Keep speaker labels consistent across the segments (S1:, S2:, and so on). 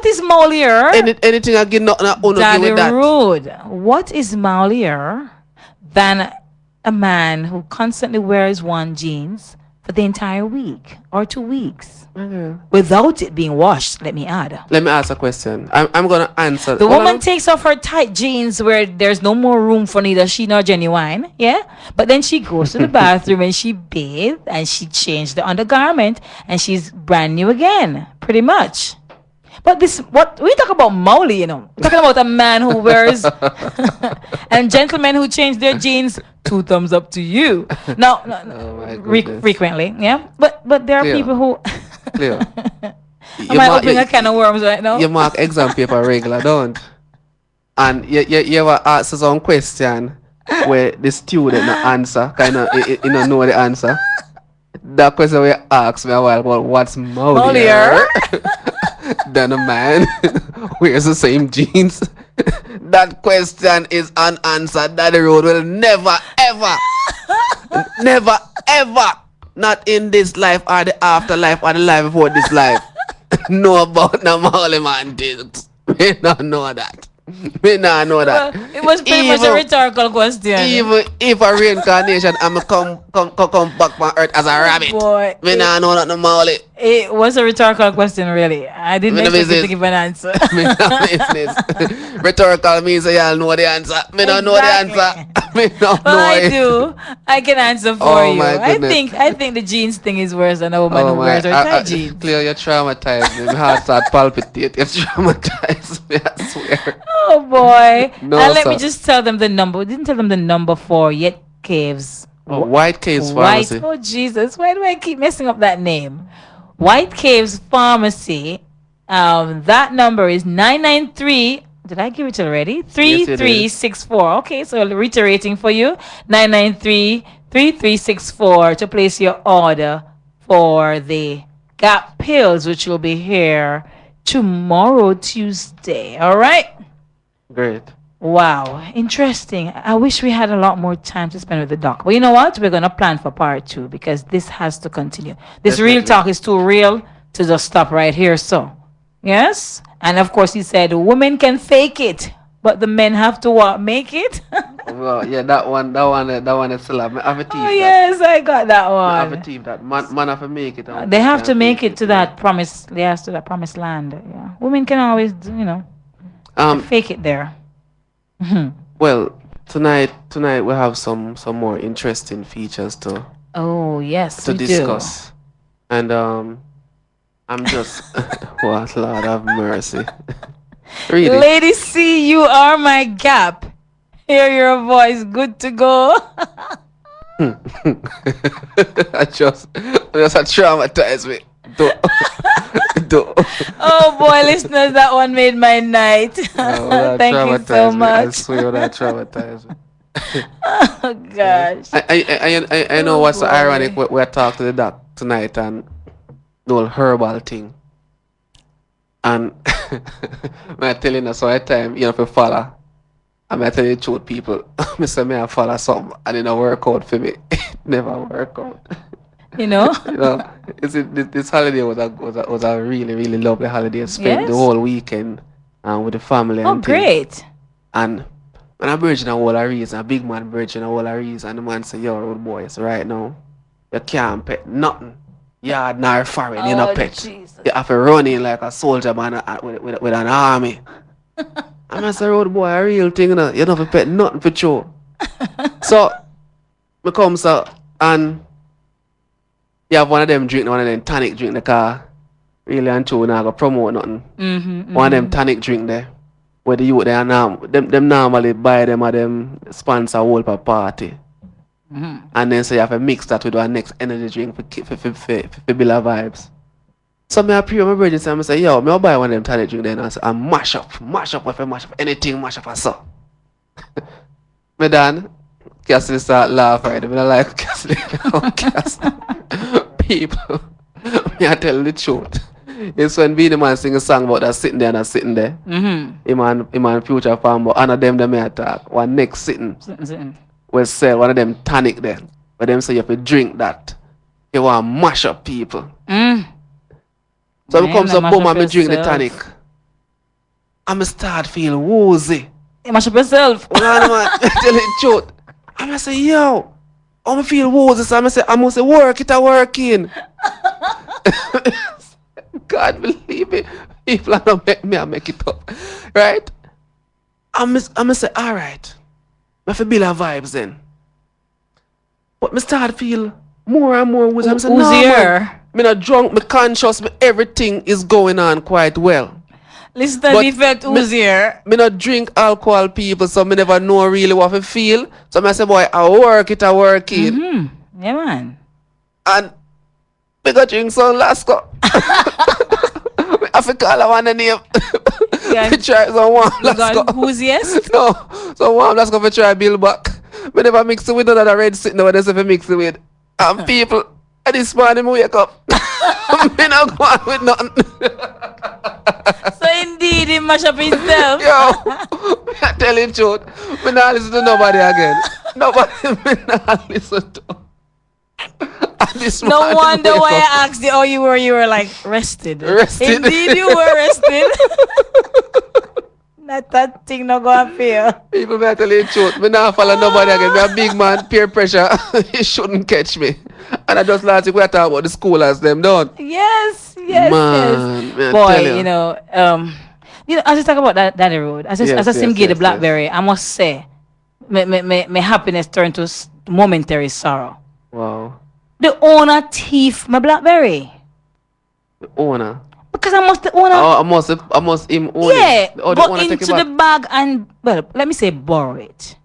S1: what is moulier?
S2: Anything I give, nothing I give
S1: Daddy
S2: with that.
S1: Rude. What is moulier than a man who constantly wears one jeans for the entire week or 2 weeks without it being washed? Let me add.
S2: Let me ask a question. I'm gonna answer.
S1: The woman takes off her tight jeans where there's no more room for neither she nor Genuine, yeah? But then she goes to the bathroom and she bathes and she changed the undergarment and she's brand new again, pretty much. But this, what we talk about Mowgli, you know, we're talking about a man who wears and gentlemen who change their jeans. 2 thumbs up to you. Now, frequently, yeah. But there are people who.
S2: Clear.
S1: Am I opening a can of worms right now?
S2: You mark exam paper regular, don't? And you ever ask some question where the student no answer, kind of you don't know the answer. That question we asked me a while about what's moulier than a man wears the same jeans. That question is unanswered. That the road will never ever not in this life or the afterlife or the life before this life know about the Mowgli man things. We don't know that. Me not know that.
S1: Well, it was pretty much a rhetorical question.
S2: Even if a reincarnation I'm come back on earth as a rabbit.
S1: Boy,
S2: Me not know that no Mowgli.
S1: It was a rhetorical question, really. I didn't expect you to give an answer.
S2: Me no business. Rhetorical means y'all know the answer. Me don't know the answer. Me don't know
S1: I
S2: it.
S1: do. I can answer for you.
S2: My goodness.
S1: I think the jeans thing is worse than a woman who wears her tight jeans.
S2: Clear, you're traumatized me. My heart start palpitate. You're traumatized me, I swear.
S1: Oh boy.
S2: No,
S1: And let me just tell them the number. We didn't tell them the number for Yet Caves.
S2: White Caves Pharmacy.
S1: Oh Jesus. Why do I keep messing up that name? White Caves Pharmacy. That number is 993. Did I give it already? 3364. Okay, so reiterating for you. 993-3364 to place your order for the Gap pills, which will be here tomorrow, Tuesday. All right?
S2: Great.
S1: Wow, interesting. I wish we had a lot more time to spend with the doc. But you know what? We're going to plan for part 2 because this has to continue. This
S2: Definitely.
S1: real talk is too real to just stop right here. So, yes. And of course, he said women can fake it, but the men have to what? Make it?
S2: Well, yeah, that one is still have a team.
S1: Oh, yes, I got that one.
S2: Have a team that man have to make it.
S1: They have to make it to that promise. They have to that promised land. Yeah, women can always, fake it there.
S2: Well, tonight we have some more interesting features to.
S1: Oh yes,
S2: to discuss, and I'm just what Lord have mercy. Read it.
S1: Lady C, you are my gap. Hear your voice, good to go.
S2: I just traumatized me.
S1: Oh boy, listeners, that one made my night. Thank you so much.
S2: I swear that traumatized me.
S1: Oh gosh.
S2: I know what's so ironic. We're talking to the doc tonight and the whole herbal thing. And I'm telling you, so I time, for follow. I'm telling you the truth, people. I say I follow something and it don't work out for me. It never work out. This holiday was a really, really lovely holiday. Spent the whole weekend with the family.
S1: Oh, great.
S2: And when I bridge in a whole of reason, a big man bridge in a whole of reason, and the man say, yo, old boys, right now, you can't pet nothing. Yard nor foreign, you know, pet. Jesus. You have to run in like a soldier man with an army. And I say, road boy, a real thing, you don't have to pet nothing for sure. So, I come so, and you have one of them drink, one of them tonic drink the car. Really and true, now go promote nothing. One of them tonic drink there. Where the youth they are now, them normally buy them or them sponsor a whole party. And then so you have to mix that with our next energy drink for build our vibes. So I pre my brother and I say, yo, I'll buy one of them tonic drink then and mash up anything, mash up I saw. Me done. Cassie start laughing already. I like Cassie. People, me I tell the truth. It's when Beenie Man sing a song about that sitting there and that sitting there. Him and Future Farm, but one of them may attack. One next sitting. Will sell one of them tonic there. But them say you have to drink that. You want to mash up people. So I come to boom and me drink the tonic. I'm start feel woozy.
S1: You mash up yourself.
S2: Hold on, man. Tell the truth. I'm say, yo, I'm feel woozy. So I must say, work it a working. God believe me. People are not make me, I make it up. Right? I'm say, all right. I feel build a vibes then. But me start feel more and more woozy. I'm saying, no, man. Me not drunk, me conscious, me everything is going on quite well.
S1: Listen to the effect oozier.
S2: Me not drink alcohol, people, so me never know really what I feel. So I say, boy, I work it, I work it.
S1: Mm-hmm. Yeah, man.
S2: And me go drink some Lasco. I forgot call her one name.
S1: Yeah.
S2: We try some warm Lasco.
S1: Who's yes?
S2: No, some warm Lasco for try build back. Me never mix it with none of the red sitting over there, so mix it with. And people, this morning me wake up. Me not go on with nothing.
S1: So indeed, he mash up himself.
S2: Yo, I tell you the truth. Me not listen to nobody again. Nobody me not listen to.
S1: No wonder why I asked you how you were. You were like rested.
S2: Rested.
S1: Indeed, you were rested. Not that thing not gonna feel.
S2: People may tell you the truth. Me not follow nobody again. Me a big man, peer pressure. You shouldn't catch me. And I just last week we were talking about the school as them done.
S1: Yes.
S2: Man,
S1: Boy, you know, as you talk about that road, as I see him get the BlackBerry, I must say, my happiness turned to momentary sorrow.
S2: Wow.
S1: The owner thief my BlackBerry.
S2: The owner.
S1: Because the owner.
S2: Oh, I must him own it.
S1: Yeah,
S2: Oh,
S1: go into the bag and, well, let me say borrow it.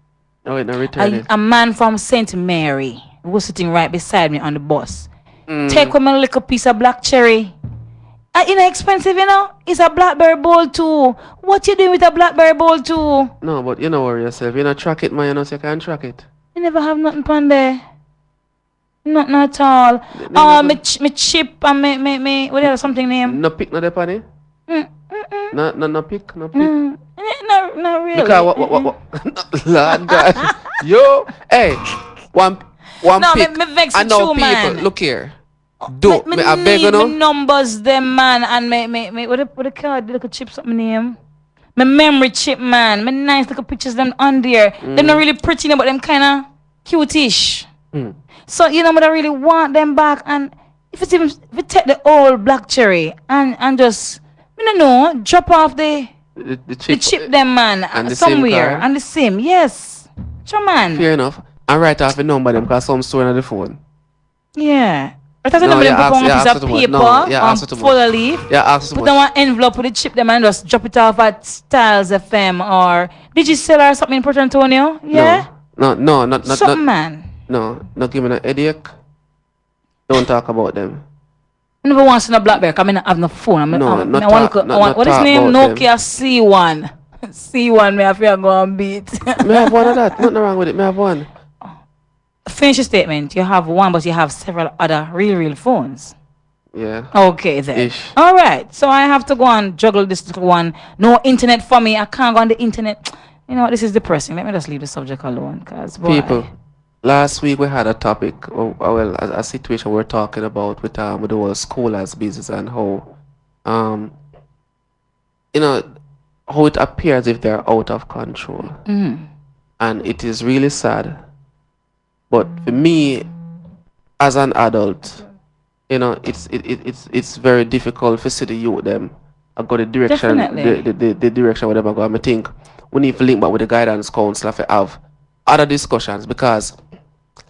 S2: Oh, wait, no, return it.
S1: A man from St. Mary who was sitting right beside me on the bus. Take home a little piece of black cherry. Inexpensive, you know. It's a BlackBerry bowl too. What you doing with a BlackBerry bowl too?
S2: No, but you know worry yourself. You know track it, man. You know so you can track it.
S1: You never have nothing on there. Nothing at all. Me chip and me what else something name?
S2: No pick no the panny? No pick.
S1: Not really.
S2: Because what? Lord God. Yo, hey, one pick.
S1: Me vex
S2: I know
S1: you,
S2: people.
S1: man.
S2: Look here. Do me I beg you know.
S1: Numbers them man and me what the card little chip something name. My memory chip man. My nice little pictures them on there. Them not really pretty but them kinda cute-ish. So you know, I really want them back. And if we take the old black cherry and just drop off the chip them man
S2: and
S1: somewhere and the same, yes, sure man.
S2: Fair enough. And write off the number them because some store on the phone.
S1: Yeah. I thought them put on a piece of paper on folder leaf.
S2: Yeah, ask
S1: put on an envelope with the chip them and just drop it off at StylzFM or Digicel or something in Port Antonio. Yeah.
S2: No, not
S1: something man.
S2: No, not give me a headache. Don't talk about them.
S1: I never want to see no BlackBerry because I don't have no phone. What is name? Nokia C1. C1 me have to go and beat.
S2: Me have one of that. Nothing wrong with it. Me have one.
S1: Finish your statement. You have one, but you have several other real phones.
S2: Yeah.
S1: Okay then.
S2: Ish.
S1: All right. So I have to go and juggle this little one. No internet for me. I can't go on the internet. You know what? This is depressing. Let me just leave the subject alone. Cause boy.
S2: People. Last week we had a topic, a situation we're talking about with the whole school as business and how, how it appears if they're out of control, and it is really sad. But for me, as an adult, it's very difficult for see the youth them. I got the direction, the direction where they're going. I think we need to link back with the guidance counselor to have other discussions because.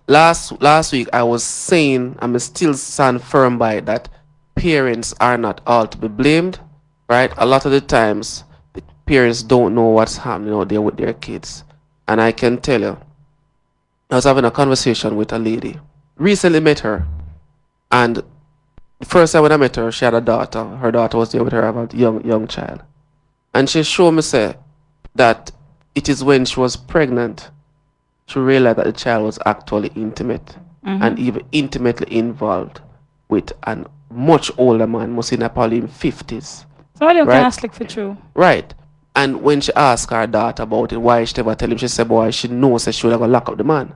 S2: Last week I was saying I'm still stand firm by it, that parents are not all to be blamed, right? A lot of the times the parents don't know what's happening out there with their kids. And I can tell you, I was having a conversation with a lady. Recently met her, and the first time when I met her, she had a daughter. Her daughter was there with her, about young child. And she showed me say that it is when she was pregnant she realized that the child was actually intimate and even intimately involved with a much older man, most in probably in 50s.
S1: So you can ask like for true.
S2: Right. And when she asked her daughter about it, why she never tell him, she said, boy, she knows that she would have lock up the man.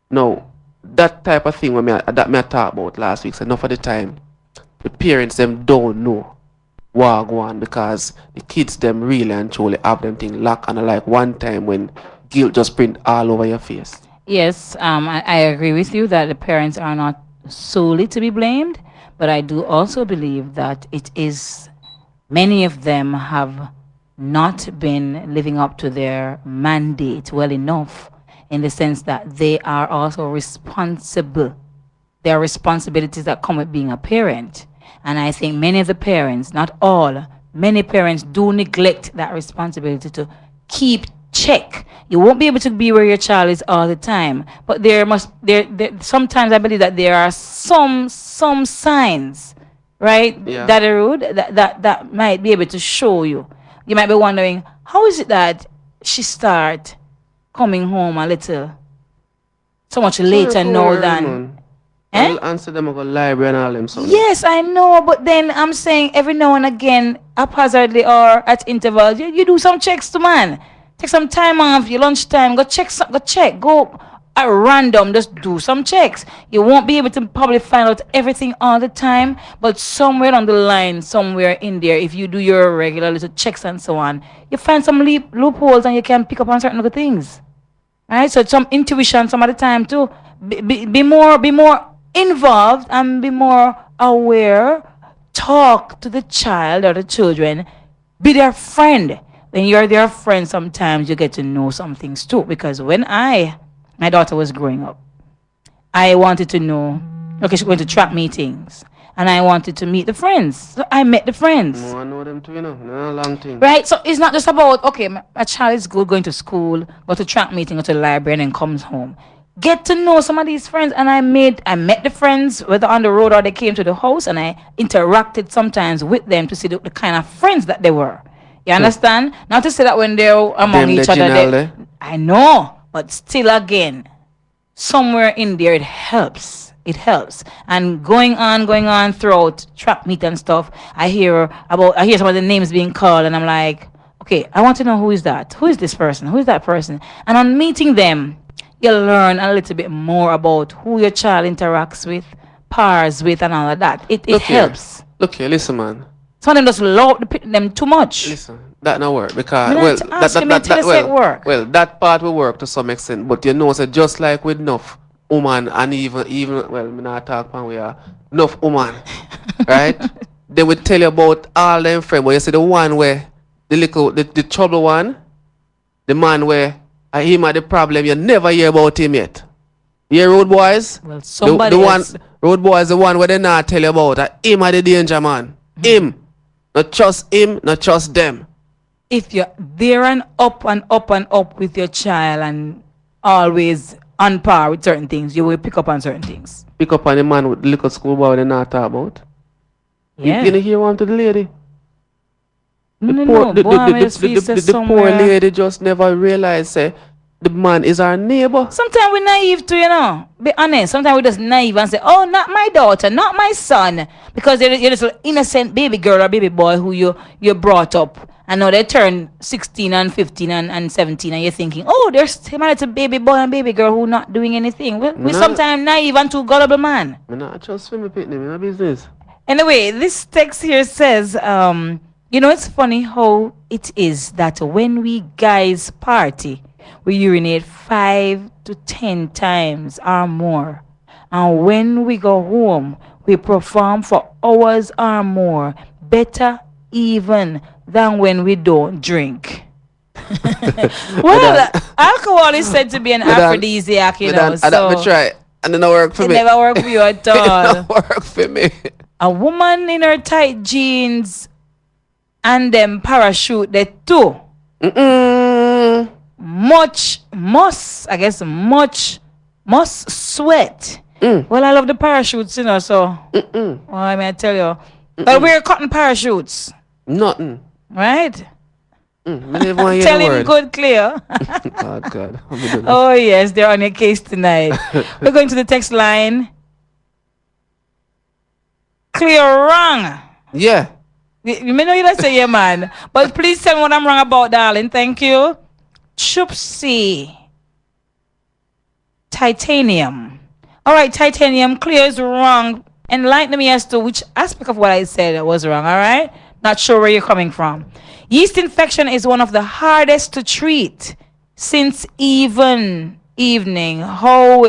S2: Now, that type of thing that I talked about last week, so enough of the time, the parents them don't know wagwan because the kids them really and truly have them thing lock and like one time when guilt just print all over your face.
S1: Yes, I agree with you that the parents are not solely to be blamed, but I do also believe that it is many of them have not been living up to their mandate well enough in the sense that they are also responsible. There are responsibilities that come with being a parent. And I think many of the parents, not all, many parents do neglect that responsibility to keep check. You won't be able to be where your child is all the time, but there sometimes I believe that there are some signs, right,
S2: Yeah.
S1: that are rude that might be able to show you. You might be wondering, how is it that she start coming home a little so much later now than
S2: I'll answer them about library and all them something.
S1: Yes, I know, but then I'm saying every now and again, haphazardly or at intervals, you do some checks to man. Take some time off your lunchtime, go at random, just do some checks. You won't be able to probably find out everything all the time, but somewhere on the line, somewhere in there, if you do your regular little checks and so on, you find some loopholes and you can pick up on certain other things. Right? So some intuition some of the time too. Be more involved and be more aware. Talk to the child or the children. Be their friend. When you're their friend, sometimes you get to know some things too. Because when my daughter was growing up, I wanted to know, okay, she went to track meetings. And I wanted to meet the friends. So I met the friends.
S2: I know them too, no long thing.
S1: Right? So it's not just about, okay, my child is good going to school, go to track meeting, go to the library, and then comes home. Get to know some of these friends. And I met the friends, whether on the road or they came to the house, and I interacted sometimes with them to see the kind of friends that they were. You understand? Not to say that when they're among each other, I know, but still again, somewhere in there it helps. It helps. And going on throughout track meet and stuff, I hear some of the names being called, and I'm like, okay, I want to know who is that? Who is this person? Who is that person? And on meeting them, you learn a little bit more about who your child interacts with, pairs with, and all of that. It helps.
S2: Look here, listen, man.
S1: Some of them just love them too much.
S2: Listen, that not work because that part will work to some extent, but you know, so just like with enough woman and even well, me not talk about we are enough woman, right? They will tell you about all them friends, but you see the one where the trouble one, the man where him had the problem, you never hear about him yet. Yeah, road boys.
S1: Well, somebody
S2: road boys the one where they not tell you about. Him are the danger man. Him. Not trust him, not trust them.
S1: If you're there and up with your child and always on par with certain things, you will pick up on certain things.
S2: Pick up on the man with the little schoolboy they not talk about.
S1: Yeah.
S2: You didn't hear one to the lady.
S1: The
S2: poor lady just never realized say the man is our neighbor.
S1: Sometimes we're naive too, Be honest. Sometimes we're just naive and say, oh, not my daughter, not my son. Because you're this little innocent baby girl or baby boy who you brought up. And now they turn 16 and 15 and 17 and you're thinking, oh, there's still a baby boy and baby girl who not doing anything. We're sometimes naive and too gullible, man.
S2: I'm not just swimming pitney, my business.
S1: Anyway, this text here says, it's funny how it is that when we guys party, we urinate 5 to 10 times or more. And when we go home, we perform for hours or more, better even than when we don't drink. Well, alcohol is said to be an aphrodisiac,
S2: so that try, and it never work for me.
S1: It never work for you at all.
S2: It never work for me.
S1: A woman in her tight jeans and them parachute, they too. Must sweat. Well, I love the parachutes, so. Well, I mean, I tell you. But we're cotton parachutes.
S2: Nothing.
S1: Right?
S2: Telling
S1: good, clear.
S2: Oh, God.
S1: Oh, yes, they're on your case tonight. We're going to the text line. Clear wrong.
S2: Yeah.
S1: You may know you don't say yeah, man. But please tell me what I'm wrong about, darling. Thank you. Choopsy. Titanium. All right, titanium. Clear is wrong. Enlighten me as to which aspect of what I said was wrong, all right? Not sure where you're coming from. Yeast infection is one of the hardest to treat since even how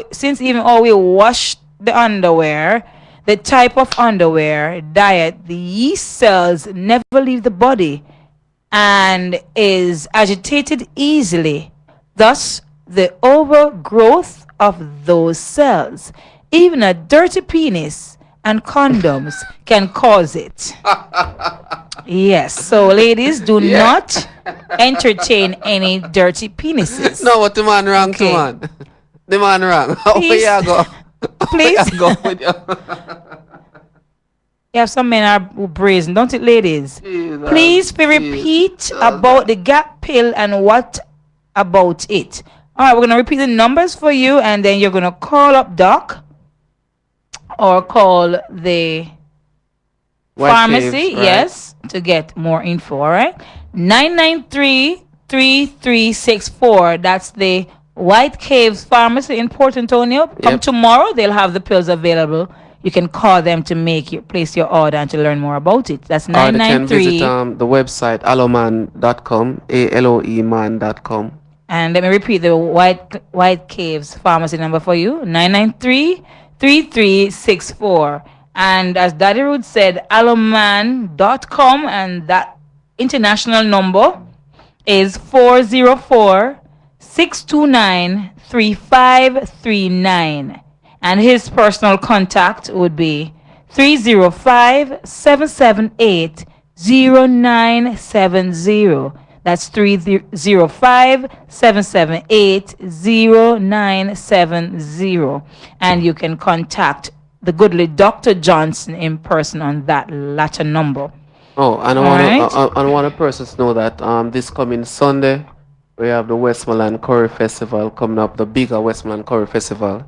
S1: we wash the underwear, the type of underwear, diet, the yeast cells never leave the body and is agitated easily. Thus, the overgrowth of those cells. Even a dirty penis and condoms can cause it. Yes, so ladies, do not entertain any dirty penises.
S2: No, what the man wrong to
S1: Okay.
S2: man? The man wrong. How
S1: Please.
S2: you go?
S1: Please.
S2: Go with you.
S1: Yeah, some men are brazen, don't it, ladies?
S2: Jesus,
S1: Please repeat about the gap pill and what about it. All right, we're gonna repeat the numbers for you, and then you're gonna call up Doc or call the
S2: White
S1: pharmacy,
S2: Caves, right?
S1: yes, to get more info. All right, 993-3364. That's the White Caves Pharmacy in Port Antonio. Come
S2: Yep.
S1: tomorrow; they'll have the pills available. You can call them to place your order and to learn more about it. That's
S2: Or they can
S1: 993.
S2: visit the website aloman.com, aloeman.com.
S1: And let me repeat the White Caves Pharmacy number for you: 993-3364. And as Daddy Rude said, aloman.com, and that international number is 404-629-3539. And his personal contact would be 305-778-0970. That's 305-778-0970. And you can contact the goodly Dr. Johnson in person on that latter number.
S2: Oh, and
S1: Alright.
S2: I want the persons to know that this coming Sunday we have the Westmoreland Curry Festival coming up, the bigger Westmoreland Curry Festival,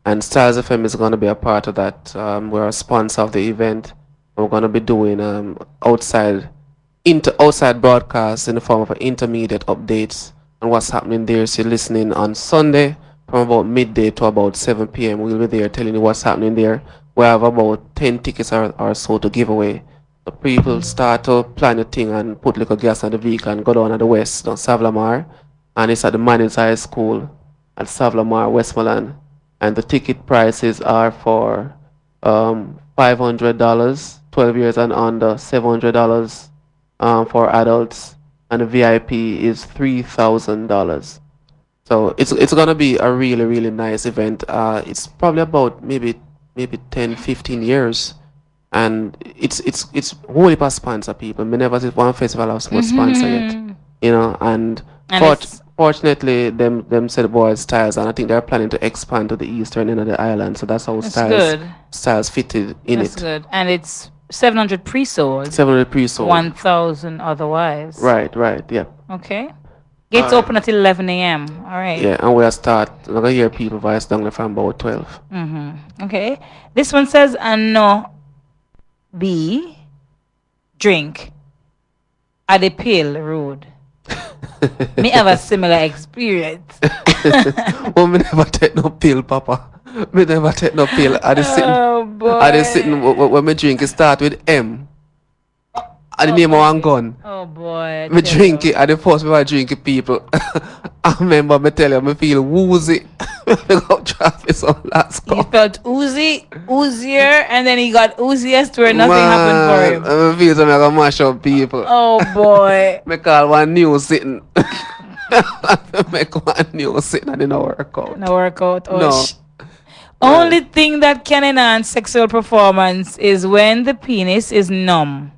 S2: and StylzFM is going to be a part of that. We're a sponsor of the event. We're going to be doing outside broadcasts in the form of intermediate updates on what's happening there. So you're listening on Sunday from about midday to about 7 p.m. We'll be there telling you what's happening there. We have about 10 tickets or so to give away. The people start to plan a thing and put little gas on the vehicle and go down to the west, down Savlamar. And it's at the Mannings High School at Savlamar, Westmoreland. And the ticket prices are for $500, 12 years and under, $700 for adults, and the VIP is $3,000. So it's gonna be a really, really nice event. It's probably about maybe 10, 15 years, and it's wholly by sponsor people. Me never see one festival have so much sponsor yet, you know. And fortunately, them said boys Styles, and I think they're planning to expand to the eastern end of the island. So that's how Styles fitted in
S1: That's
S2: it.
S1: good. And it's 700 pre-sold.
S2: 700 pre-sold.
S1: 1,000 otherwise.
S2: Right, yeah.
S1: Okay. Gates
S2: Alright.
S1: open at 11 a.m. All right.
S2: Yeah, and we'll start. I'm gonna hear people voice down there from about 12.
S1: Okay. This one says, and no B drink at the pill road. Me have a similar experience.
S2: Well, me never take no pill, Papa. Me never take no pill. I just sitting.
S1: Oh boy.
S2: I just sitting when me drink. It start with M. I the name of one gun.
S1: Oh boy.
S2: Me drink it. I the first time I drink it, people. I remember me tell you, me feel woozy. Me go traffic some last
S1: He
S2: call.
S1: felt oozier, and then he got ooziest where nothing happened for him.
S2: I feel something like I mash up people.
S1: Oh boy.
S2: Me call one new sitting. Make one new sitting and it no work out.
S1: No workout. Oh,
S2: No.
S1: Only thing that can enhance sexual performance is when the penis is numb.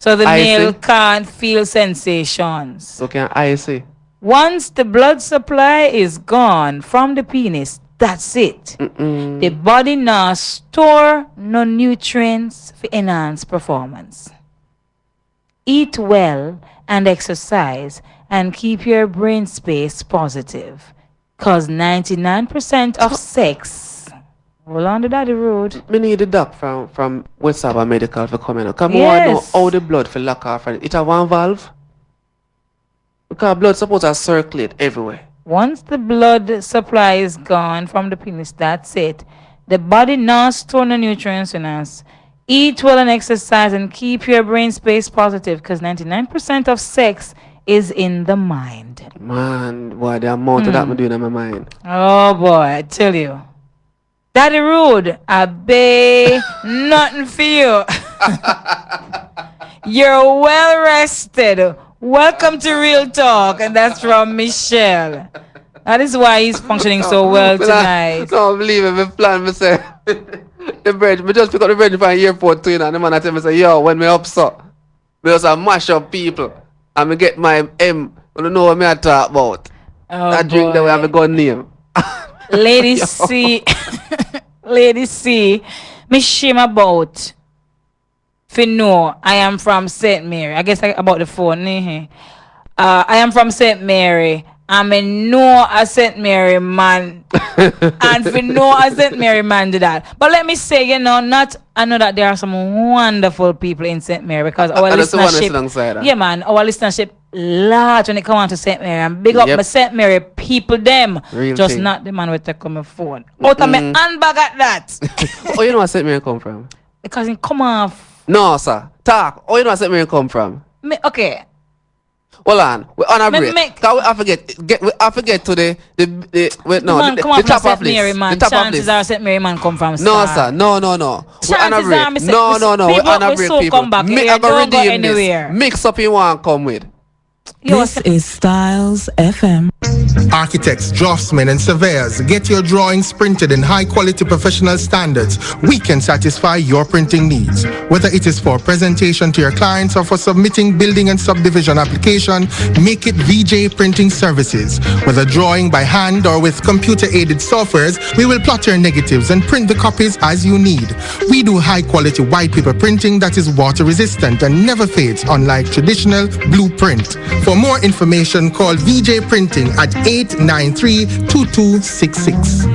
S1: So the
S2: I
S1: male
S2: see.
S1: can't feel sensations.
S2: So can I say?
S1: Once the blood supply is gone from the penis, that's it. The body now store no nutrients for enhance performance. Eat well and exercise and keep your brain space positive. Cause 99% of sex. Hold on to Daddy Road.
S2: Me need the doc from West Saba Medical for coming up. Come on, know
S1: Yes.
S2: how the blood for lock off and it have one valve. Because blood supposed to circulate everywhere.
S1: Once the blood supply is gone from the penis, that's it. The body now store no nutrients in us. Eat well and exercise and keep your brain space positive because 99% of sex is in the mind.
S2: Man, boy, the amount of that I'm doing in my mind.
S1: Oh boy, I tell you. Daddy Rude, I bay nothing for you. You're well rested. Welcome to Real Talk, and that's from Michelle. That is why he's functioning so well tonight.
S2: No, believe it, I plan myself. The bridge, I just pick up the bridge from the airport too, and the man I tell me say, yo, when me up so, me just mash up people, and me get my M, I don't know what me I talk about.
S1: Oh,
S2: that drink that we have a gun name.
S1: Lady C, Lady C, me shame about. For no, I am from St. Mary. I guess about the phone. I am from St. Mary. I'm a no a St. Mary man. And for no a St. Mary man do that. But let me say, I know that there are some wonderful people in St. Mary because our listenership. Yeah, man, our listenership large when it comes on to St. Mary. And big up my St. Mary people them.
S2: Real
S1: just
S2: thing.
S1: not the man with take on my phone. Out of my handbag at that.
S2: Oh, you know where St. Mary come from?
S1: Because it come off.
S2: No, sir. Talk. Oh, you know where St. Mary come from?
S1: Okay.
S2: Hold on, we're on a break. Cause I forget to the top of list. The top of list.
S1: Our St. Mary man come from
S2: No, sir. No. We're on a break. No. We're on a break, people. I'm gonna redeem this. Mix up you want come with.
S3: This is StylzFM.
S4: Architects, draftsmen, and surveyors, get your drawings printed in high-quality professional standards. We can satisfy your printing needs. Whether it is for presentation to your clients or for submitting building and subdivision application, make it VJ Printing Services. Whether drawing by hand or with computer-aided softwares, we will plot your negatives and print the copies as you need. We do high-quality white paper printing that is water-resistant and never fades, unlike traditional blueprint. For more information, call VJ Printing at 893-2266.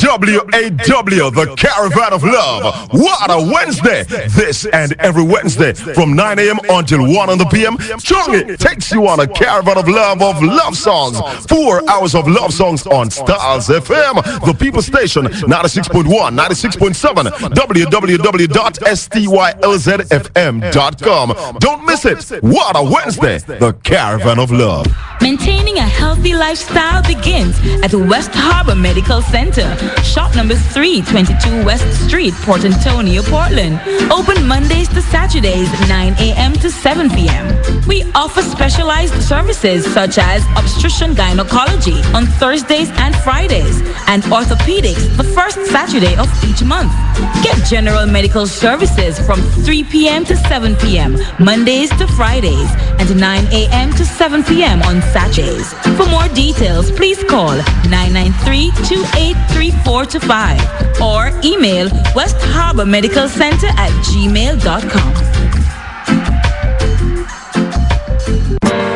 S5: WAW, the Caravan of Love. What a Wednesday! This and every Wednesday from 9 a.m. until 1 p.m. Strong takes you on a caravan of love songs. 4 hours of love songs on StylzFM, the People Station, 96.1, 96.7, www.stylzfm.com. Don't miss it. What a Wednesday! The Caravan of Love.
S6: Maintaining a healthy lifestyle begins at the West Harbor Medical Center. Shop number 322 West Street, Port Antonio, Portland. Open Mondays to Saturdays, 9 a.m. to 7 p.m. We offer specialized services such as obstetrician gynecology on Thursdays and Fridays, and orthopedics the first Saturday of each month. Get general medical services from 3 p.m. to 7 p.m. Mondays to Fridays, and 9 a.m. to 7 p.m. on Saturdays. For more details, please call 993-283425 or email West Harbor Medical Center at gmail.com.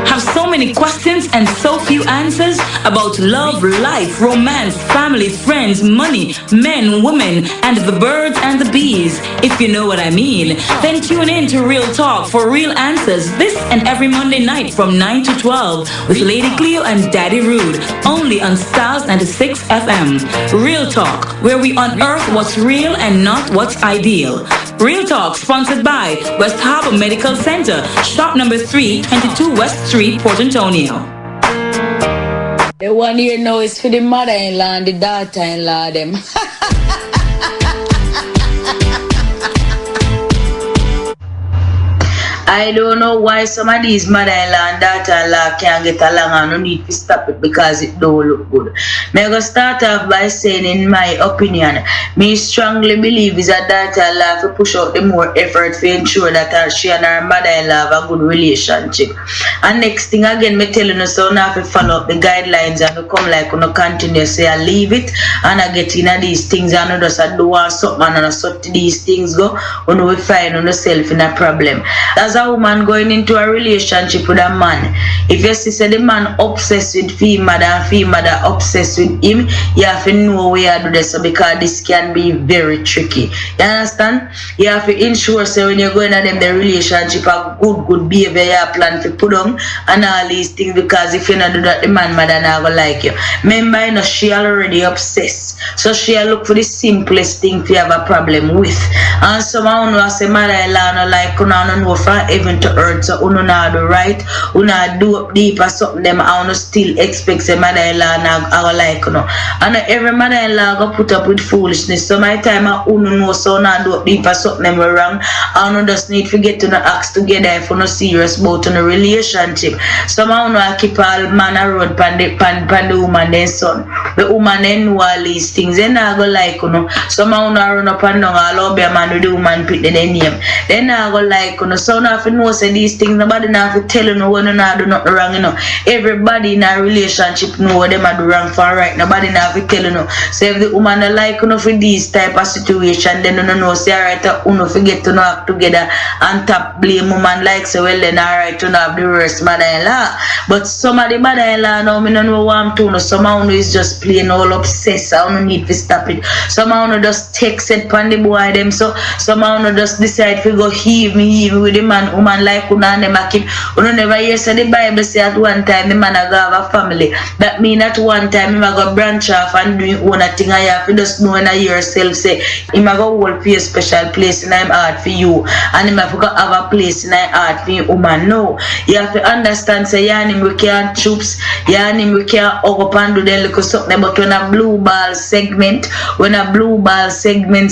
S6: Have so many questions and so few answers about love, life, romance, family, friends, money, men, women, and the birds and the bees. If you know what I mean, then tune in to Real Talk for real answers this and every Monday night from 9 to 12 with Lady Cleo and Daddy Rude, only on Styles 96 FM. Real Talk, where we unearth what's real and not what's ideal. Real Talk, sponsored by West Harbor Medical Center, shop number 322 West Street, Port Antonio.
S7: The one here now is for the mother-in-law and the daughter-in-law them. I don't know why some of these mother-in-law and daughter-in-law can't get along and no need to stop it because it don't look good. I'm going to start off by saying, in my opinion, me strongly believe is a daughter-in-law to push out the more effort to ensure that she and her mother-in-law have a good relationship. And next thing again, me telling you, so now to follow up the guidelines and to come like you continue say I leave it and I get in these things and I just do want something and I sort these things go when we find yourself in a problem. That's as a woman going into a relationship with a man, if you see the man obsessed with female and female obsessed with him, you have to know where you do this because this can be very tricky. You understand? You have to ensure so when you're going to them the relationship a good behavior you plan to put on and all these things, because if you not do that, the man mother not gonna like you. Remember, you know, she already obsessed, so she look for the simplest thing to have a problem with. And someone who say mother-in-law no like you know from heaven to earth, so you not do right, you not do up deep or something. Them I still expect say mother-in-law not like you know. And every mother-in-law go put up with foolishness. So my time I know so not do up deep or something them wrong. I just need to get to the act together if you no serious about in a relationship. Someone I keep all man around pan the woman then son. The woman then know all these things. Then I go like you know. Someone I run up and down all over a man with the woman pick the name. Then I go like you know. So now if you know say these things, nobody now have to tell you no when you not do nothing wrong, you know. Everybody in a relationship know what them are do wrong for right. Nobody now have to tell you no. So if the woman like you know for this type of situation, then you know say alright, you know forget to know act together and top blame woman like so well then alright you know have the worst mother-in-law. But some of the mother-in-law now me no know what I'm doing. Someone who is just plain all obsessed. I don't need to stop it. Someone who just text it pan the boy them, so someone who just decide to go heave me with the man woman like una and them a kid. You never hear say the Bible say at one time the man a go have a family. That mean at one time him a go branch off and do own a thing. I have to just know in yourself say him a go hold for a special place in him heart for you, and him have to have a place in him heart for you woman. No, you have to understand say yeah him we can't troops, yeah him we can't hug up and do them little something, but when a blue ball segment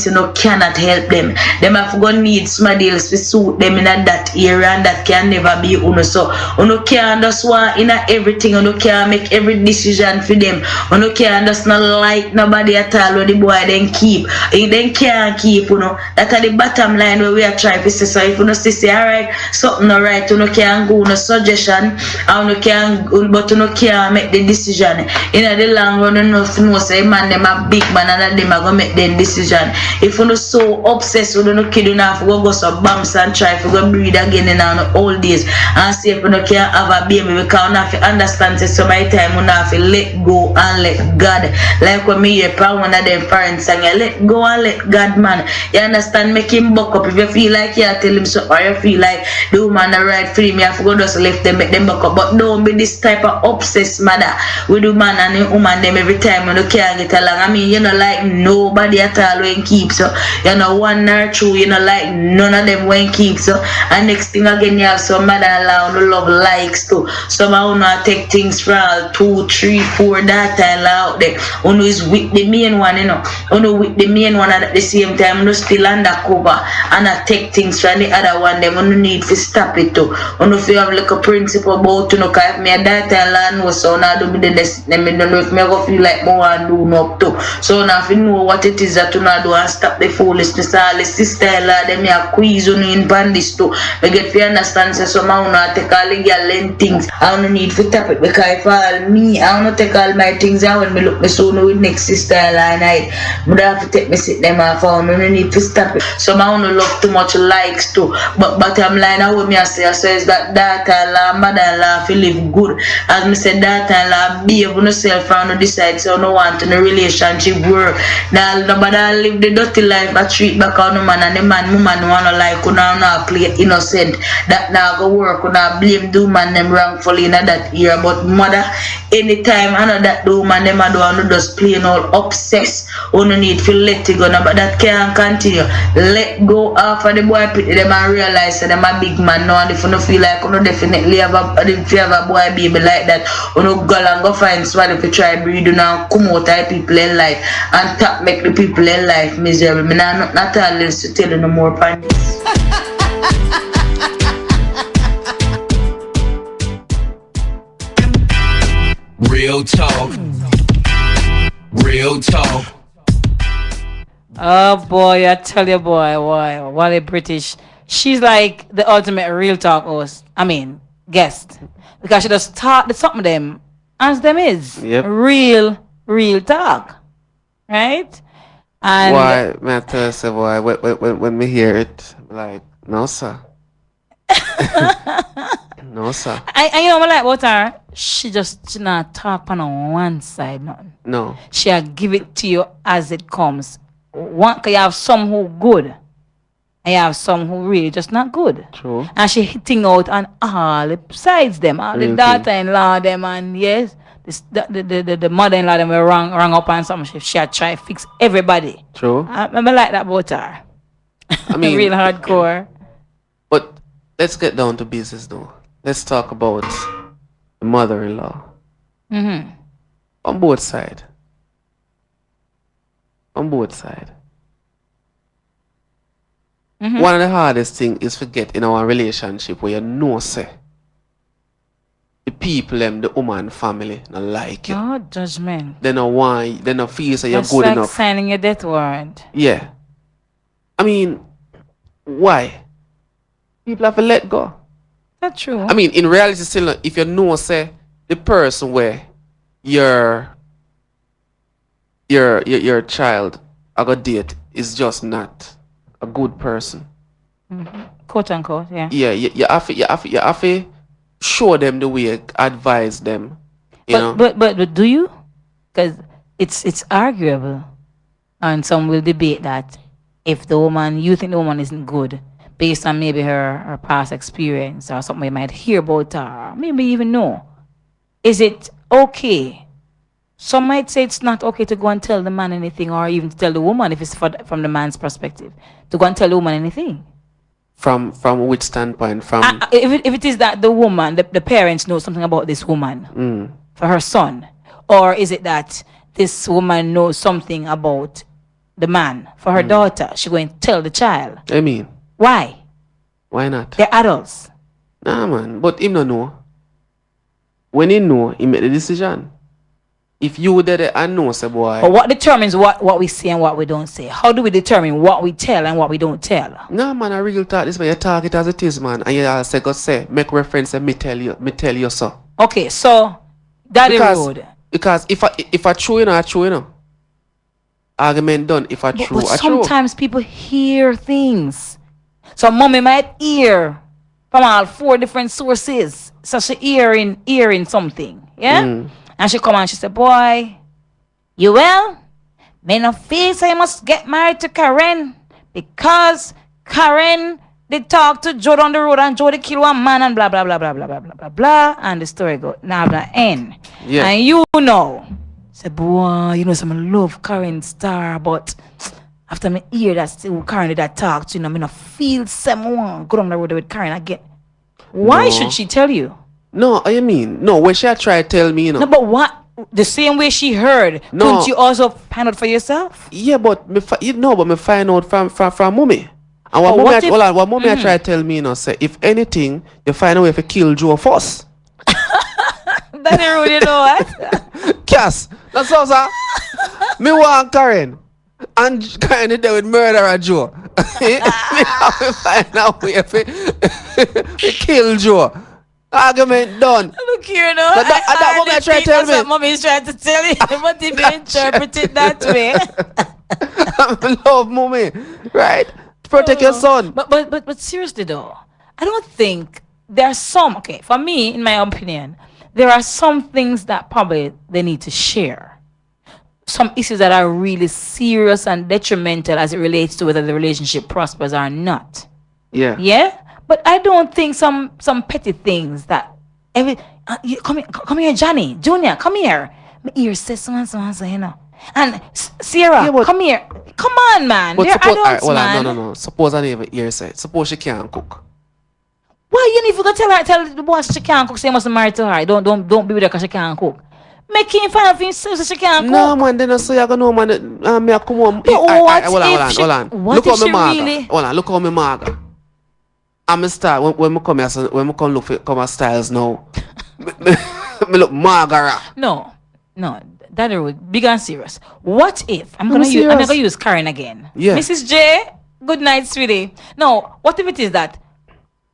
S7: you know cannot help them. Them have to go need somebody else to suit them in that area, and that can never be uno. So uno can't just want in everything, uno can't make every decision for them, uno can't just not like nobody at all where the boy then keep. If they can't keep, you know, that's the bottom line where we are trying to say. So if you know say alright, something alright, you know can't go no suggestion, and you can't, but you know can't make the decision. In the long run, you know say man them a big man and them a go make them decision. If you know so obsessed with no kid, you know have to go some bumps and try to go breed again in all days and see if you know can't have a baby, because you have to understand say so by time you have to let go and let God. Like when me hear from one of them parents saying let go and let God, man. You understand? Make him buck up. If you feel like you tell him so, or you feel like the woman are right for him, you have to go just left them, make them buck up. But don't be this type of obsessed mother with the man and the woman them every time when you can't get along. I mean, you know like nobody at all when keep so. You know one or two, you know like none of them when keep so. And next thing again you have some mother-in-law who love likes too. Some who not take things from 2, 3, 4 daughter-in-law out there. Who is with the main one, you know. Who with the main one at the same time, who still undercover and I take things from the other one. Them who need to stop it too. Who if you have like a principle about you know, cause if me a daughter-in-law know so now do be the them don't know if me go feel like more and do no too. So now if you know what it is that you not do and stop the foolishness, all the sister-in-law them a quiz you in bandits too. We get to understand say somehow not take all the girl and things. I don't need to tap it because if all me, I don't take all my things out when me look me so no with next sister-in-law night. But I have to take me sit them off. I don't need to stop it. Somehow no love too much likes too. But bottom line I would me say so is that daughter-in-law, mother-in-law feel live good. As me say daughter-in-law behave on yourself and no decide so no want in a relationship work. Now nobody live the dirty life but treat back on the man, and the man woman wanna like you now not play innocent. That now go work you now blame the man them wrongfully in that year. But mother anytime I know that the woman them a do and just plain all obsessed. You no need to let it go now, but that can't continue. Let go after the boy pity them and realize that them a big man now, and if you no feel like you no definitely have a boy baby like that, you no go and go find somebody if you try breed you now come out of people in life and top make the people in life miserable. Me not all this to tell you no more pan this.
S8: Real talk. Real talk.
S1: Oh boy, I tell you boy, why Wally British. She's like the ultimate real talk host. I mean, guest. Because she just talk the something them as them is.
S2: Yep.
S1: Real talk. Right? And
S2: why, man, tell us, boy, when we hear it, like, no, sir. No, sir.
S1: I you know what I like about her? She not talk on one side, nothing.
S2: No.
S1: She'll give it to you as it comes. One, cause you have some who good, and you have some who really just not good.
S2: True.
S1: And she hitting out on all the sides them, all the daughter-in-law them, and yes, the mother-in-law them were wrong up on something. She had try to fix everybody.
S2: True.
S1: I like that about her.
S2: I mean,
S1: real hardcore.
S2: But let's get down to business though. Let's talk about the mother-in-law.
S1: Mm-hmm.
S2: On both sides. On both sides.
S1: Mm-hmm.
S2: One of the hardest things is to get in our relationship where you know say the people the woman family not like you.
S1: No judgment.
S2: They don't want, they don't feel so you're
S1: That's
S2: good
S1: like
S2: enough.
S1: signing a death warrant.
S2: Yeah. I mean, why? People have to let go.
S1: That's true.
S2: I mean, in reality, still, if you know, say, the person where your child I got date is just not a good person.
S1: Mm-hmm. Quote unquote, yeah.
S2: Yeah, you have to show them the way, advise them. You know?
S1: But do you? Because it's arguable, and some will debate that if you think the woman isn't good, based on maybe her past experience or something you might hear about her, maybe even know. Is it okay? Some might say it's not okay to go and tell the man anything, or even to tell the woman if it's from the man's perspective, to go and tell the woman anything.
S2: From which standpoint?
S1: If it is that the woman, the parents know something about this woman for her son, or is it that this woman knows something about the man for her daughter? She going to tell the child.
S2: I mean,
S1: why?
S2: Why not?
S1: They're adults.
S2: Nah, man. But him don't know. When he know, he make the decision. If you did it and know, say boy.
S1: But what determines what we say and what we don't say? How do we determine what we tell and what we don't tell?
S2: Nah, man, I real talk this way. You talk it as it is, man. And you say, make reference and me tell you so.
S1: Okay, so Daddy Road.
S2: Because if I true, I true, argument done. If I true, I true.
S1: Sometimes people hear things. So mommy might hear from all 4 different sources. So she hearing something. Yeah? And she come and she say, boy, you well? Me no feel so you must get married to Karen. Because Karen did talk to Joe on the road and Joe did kill one man and blah blah blah blah blah blah blah blah blah. And the story go now the end.
S2: Yeah.
S1: And you know. Say, boy, you know some love Karen star, but after me hear that still Karen did that talk to, you know, me no feel someone go down the road with Karen again. Why should she tell you?
S2: No, I mean, no, when she try to tell me, you know.
S1: No, but what? The same way she heard, couldn't you also find out for yourself?
S2: Yeah, but me find out from mommy. And what mommy I try to tell me, you know, say, if anything, you find a way to kill Joe first.
S1: That ain't really know what?
S2: Cass, that's all, sir. Me want Karen. And Karen is there with murderer Joe. Me have to find a way to kill Joe. Argument done.
S1: Look here, no.
S2: That mommy try to tell me.
S1: What mommy is trying to tell you, but if you interpret it that way.
S2: I love mommy, right? Protect your son.
S1: But seriously though, I don't think there are some. Okay, for me, in my opinion, there are some things that probably they need to share. Some issues that are really serious and detrimental as it relates to whether the relationship prospers or not.
S2: Yeah.
S1: Yeah. But I don't think some petty things that come here, Johnny, Junior, come here. My ear says so, you know. And Sarah, come here. Come on, man. They're adults, man.
S2: No. Suppose I never hear say. Suppose she can't cook.
S1: Why you need to tell the boss she can't cook? Say you must be married to her. Don't be with her because she can't cook. Make him find out if she can't cook.
S2: No, man. Then I say you gonna know, man. Me come home.
S1: Hold
S2: on. Look how me maga. Hold on. Look how me maga. I'm a star when I come here, when I come look for come styles now. Me look magara.
S1: No, that is big and serious. What if I'm gonna use Karen again?
S2: Yeah.
S1: Mrs. J, good night, sweetie. No, what if it is that a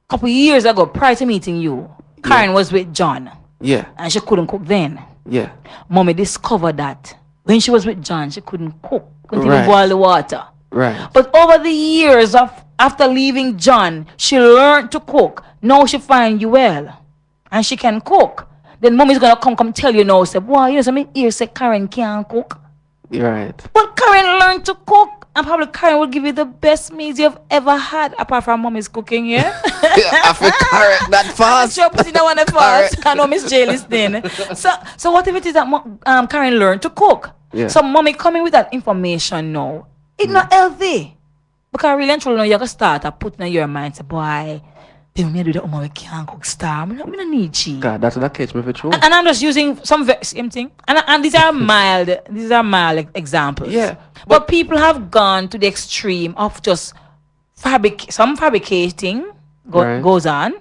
S1: couple years ago, prior to meeting you, Karen was with John.
S2: Yeah.
S1: And she couldn't cook then.
S2: Yeah.
S1: Mommy discovered that when she was with John, she couldn't cook, couldn't even boil the water.
S2: Right.
S1: But over the years of after leaving John, she learned to cook. Now she find you well. And she can cook. Then mommy's gonna come tell you now, say, boy, you know something here say Karen can't cook.
S2: You're right.
S1: But Karen learned to cook. And probably Karen will give you the best meals you've ever had, apart from mommy's cooking, yeah?
S2: I feel correct that fast.
S1: Sure, put in the one fast. I know Miss J listening. So what if it is that Karen learned to cook?
S2: Yeah.
S1: So mommy coming with that information now. It's not healthy. Because really and truly now you have to start putting in your mind, say, boy, people may do that, we can't cook star. I don't need cheese.
S2: God, that's what catch me for true.
S1: And I'm just using some same thing. And these are mild examples.
S2: Yeah.
S1: But people have gone to the extreme of just fabricating goes on.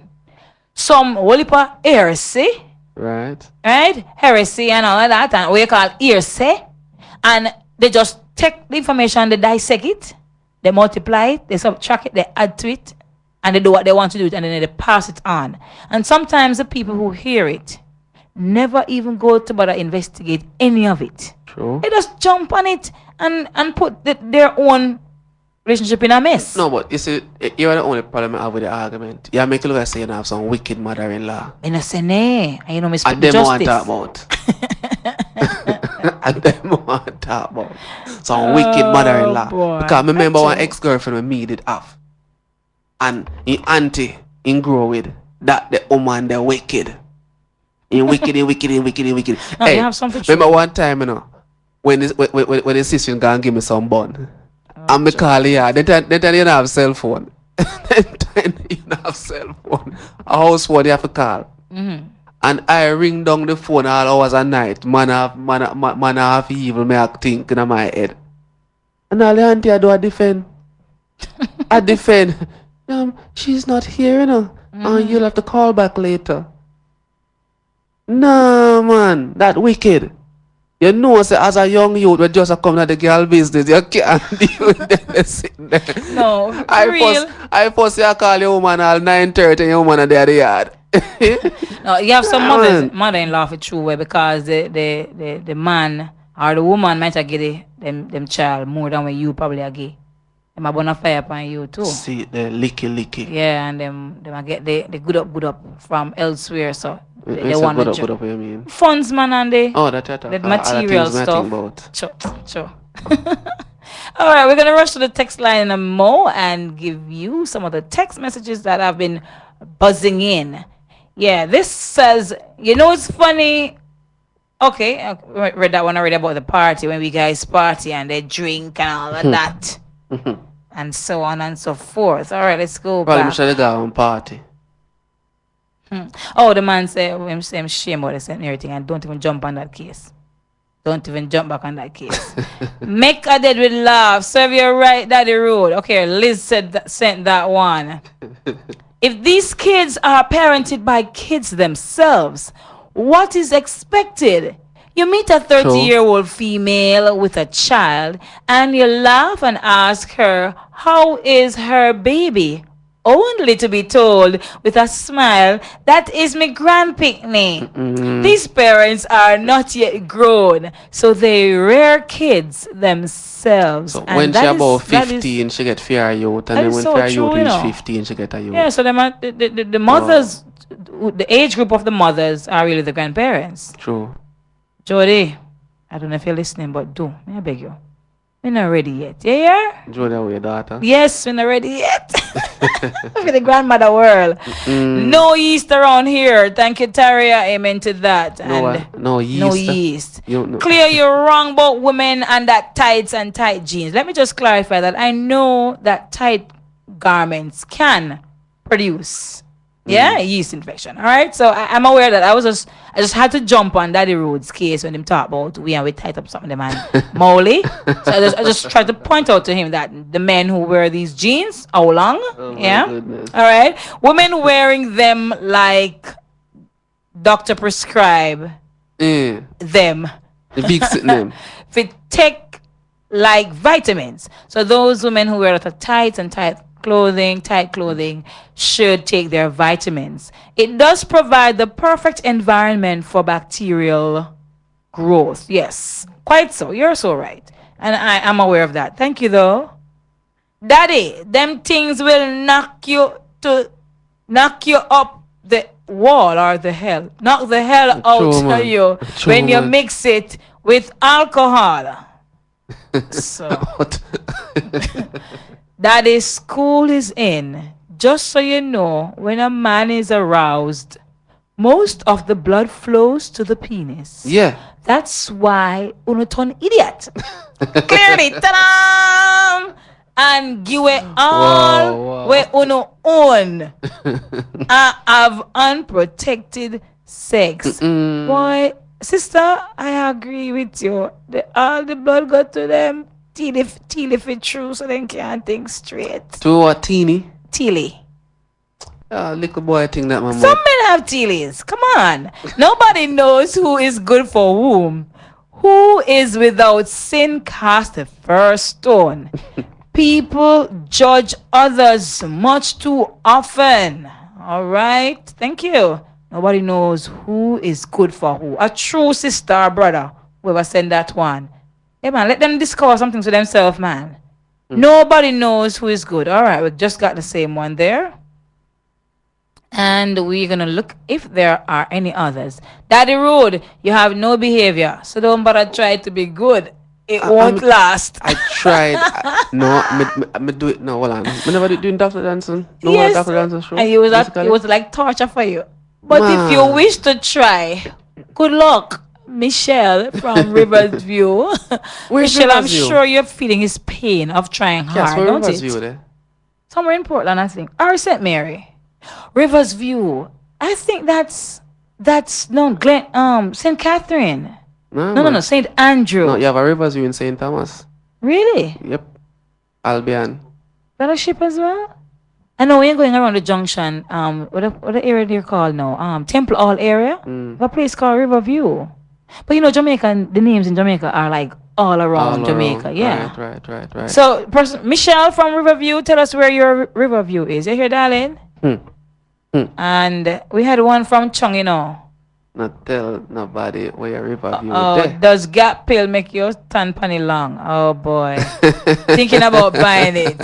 S1: Some wolipa heresy.
S2: Right.
S1: Heresy and all of that. And what you call heresy. And they just take the information, they dissect it, they multiply it, they subtract it, they add to it, and they do what they want to do, and then they pass it on. And sometimes the people who hear it never even go to bother investigate any of it.
S2: True.
S1: They just jump on it and put their own relationship in a mess.
S2: No, but you see, you're the only problem I have with the argument. You make it look like say you have some wicked mother-in-law.
S1: And I say, nah, and you know, me speak
S2: and them
S1: justice.
S2: want to talk about. And them want to talk about some wicked mother-in-law.
S1: Boy.
S2: Because I remember one ex-girlfriend with me did have. And in auntie, in grow with, that the woman, they're wicked. In wicked.
S1: No,
S2: Hey,
S1: you have something
S2: remember one time, you know, when the sister gonna give me some bun. And me call her, they tell you don't have cell phone. They tell you don't have cell phone. A house phone you have to call.
S1: Mm-hmm.
S2: And I ring down the phone all hours at night. Man have evil, me I think in my head. And all the auntie I do I defend. I defend. She's not here, you know. And you'll have to call back later. Nah, man, that wicked. You know, say, as a young youth, we just come to the girl business. You can't deal with them sitting there.
S1: No,
S2: I first you call your woman all 9:30 and your woman at the yard.
S1: No, you have some mother-in-law for true way because the man or the woman might have get them child more than when you probably are gay. Them a burn a fire upon you too.
S2: See the licky.
S1: Yeah, and them a get the good up from elsewhere. So they
S2: It's
S1: want
S2: good
S1: to
S2: up, you mean?
S1: funds, man, and the material
S2: stuff.
S1: Sure. All right, we're gonna rush to the text line in a mo and give you some of the text messages that have been buzzing in. Yeah, this says, you know, it's funny. Okay, I read that one already about the party when we guys party and they drink and all of that, and so on and so forth. All right, let's go
S2: Probably
S1: back.
S2: should go on party.
S1: Oh, the man said, I'm shame about this and everything, and don't even jump on that case. Don't even jump back on that case. Make a dead with love. Serve you right, Daddy Road. Okay, Liz sent that one. If these kids are parented by kids themselves, what is expected? You meet a 30-year-old female with a child and you laugh and ask her, how is her baby? Only to be told with a smile, that is my grand picnic. These parents are not yet grown, so they rear kids themselves.
S2: So
S1: and
S2: when she about 15, she get fair youth, and then when fair youth reach 15, she get a youth.
S1: Yeah, so the mothers, the age group of the mothers are really the grandparents.
S2: True.
S1: Jody, I don't know if you're listening, but may I beg you? We're not ready yet. Yeah?
S2: Jody, your daughter?
S1: Yes, we're not ready yet. For the grandmother world. No yeast around here. Thank you, Taria. Amen to that.
S2: No yeast.
S1: No yeast.
S2: No.
S1: Clear, you're wrong about women and that tights and tight jeans. Let me just clarify that. I know that tight garments can produce yeast infection. All right, so I'm aware that I just had to jump on Daddy Rhodes' case when him talk about we tight up something the man Molly. So I just tried to point out to him that the men who wear these jeans, how long?
S2: Goodness.
S1: All right, women wearing them like doctor prescribe them.
S2: The big sitting them.
S1: Fit take like vitamins. So those women who wear a lot of tight clothing should take their vitamins. It does provide the perfect environment for bacterial growth. Yes, quite so. You're so right. And I am aware of that. Thank you, though. Daddy, them things will knock you up the wall or the hell. Knock the hell out of you when you mix it with alcohol. So Daddy, school is in. Just so you know, when a man is aroused, most of the blood flows to the penis.
S2: Yeah.
S1: That's why uno turn idiot. Clearly, ta-da! And give it all where uno own. Have unprotected sex. Boy, sister, I agree with you. All the blood got to them till if it true, so they can't think straight.
S2: To a teeny?
S1: Tilly.
S2: Little boy think that my
S1: Some men have tillies. Come on. Nobody knows who is good for whom. Who is without sin cast the first stone. People judge others much too often. All right. Thank you. Nobody knows who is good for who. A true sister or brother. Whoever send that one. Hey man, let them discover something to themselves, man. Nobody knows who is good. All right, we just got the same one there. And we're going to look if there are any others. Daddy Rude, you have no behavior. So don't bother try to be good. It won't last.
S2: I tried. I do it now. Hold on. I never did doing Dr. Danson. No
S1: yes.
S2: Dr. Danson show.
S1: And it was like torture for you. But if you wish to try, good luck. Michelle from Riverview. Michelle, I'm sure you're feeling his pain of trying hard, don't it?
S2: There?
S1: Somewhere in Portland, I think. Or St. Mary. Rivers View. I think that's Glen St. Catherine. No, St. Andrew.
S2: No, you have a Rivers View in St. Thomas.
S1: Really?
S2: Yep. Albion.
S1: Fellowship as well? I know when you're going around the junction, what the area they're called now? Temple Hall area? A place called Riverview. But you know, Jamaican, the names in Jamaica are like all around Jamaica. Yeah.
S2: Right.
S1: So, Michelle from Riverview, tell us where your Riverview is. You hear, darling? And we had one from Chung, you know.
S2: Not tell nobody where your Riverview is.
S1: Does Gap Pill make your tan panny long? Oh boy. Thinking about buying it.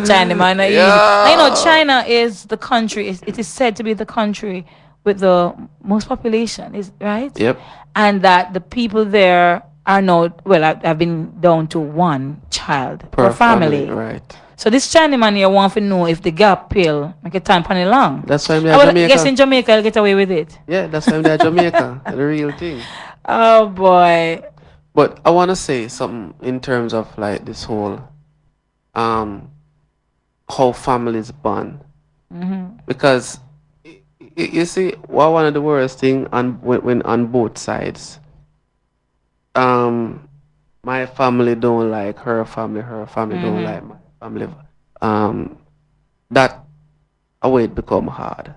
S1: China, man. I know China is the country, it is said to be the country with the most population, is right?
S2: Yep.
S1: And that the people there are not, well, I've been down to one child per family.
S2: Right.
S1: So this Chinese man here want to know if the Gap Pill make a time panny long.
S2: That's why I'm Jamaica.
S1: I guess in Jamaica I'll get away with it.
S2: Yeah, that's why I'm there Jamaica. The real thing.
S1: Oh boy.
S2: But I want to say something in terms of like this whole how families bond. Because you see, one of the worst thing when on both sides, my family don't like her family don't like my family. That way it become hard.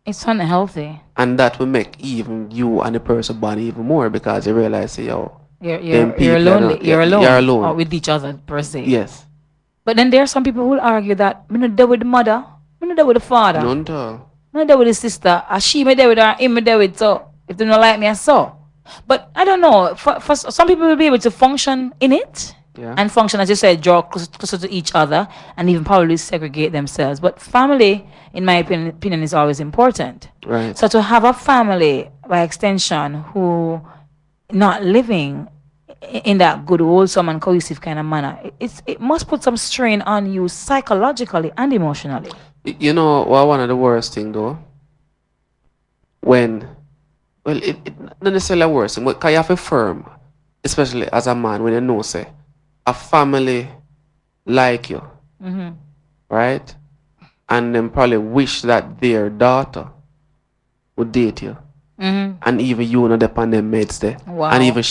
S1: It's unhealthy.
S2: And that will make even you and the person bond even more because you realize, you're
S1: lonely. You're alone with each other per se.
S2: Yes.
S1: But then there are some people who will argue that I'm not there with the mother, I'm not there with the father.
S2: None.
S1: I'm not there with the sister. She may there with her, him may there with, so if they don't like me, I saw. But I don't know. For some people will be able to function in it.
S2: Yeah.
S1: And function, as you said, draw closer to each other and even probably segregate themselves. But family, in my opinion, is always important.
S2: Right.
S1: So to have a family, by extension, who not living in that good, wholesome, and cohesive kind of manner, it must put some strain on you psychologically and emotionally.
S2: You know, one of the worst thing though, it not necessarily a worst thing, but because you have a firm, especially as a man, when you know, say, a family like you, right? And then probably wish that their daughter would date you. And even you know depend on them mates there.
S1: Wow.
S2: And even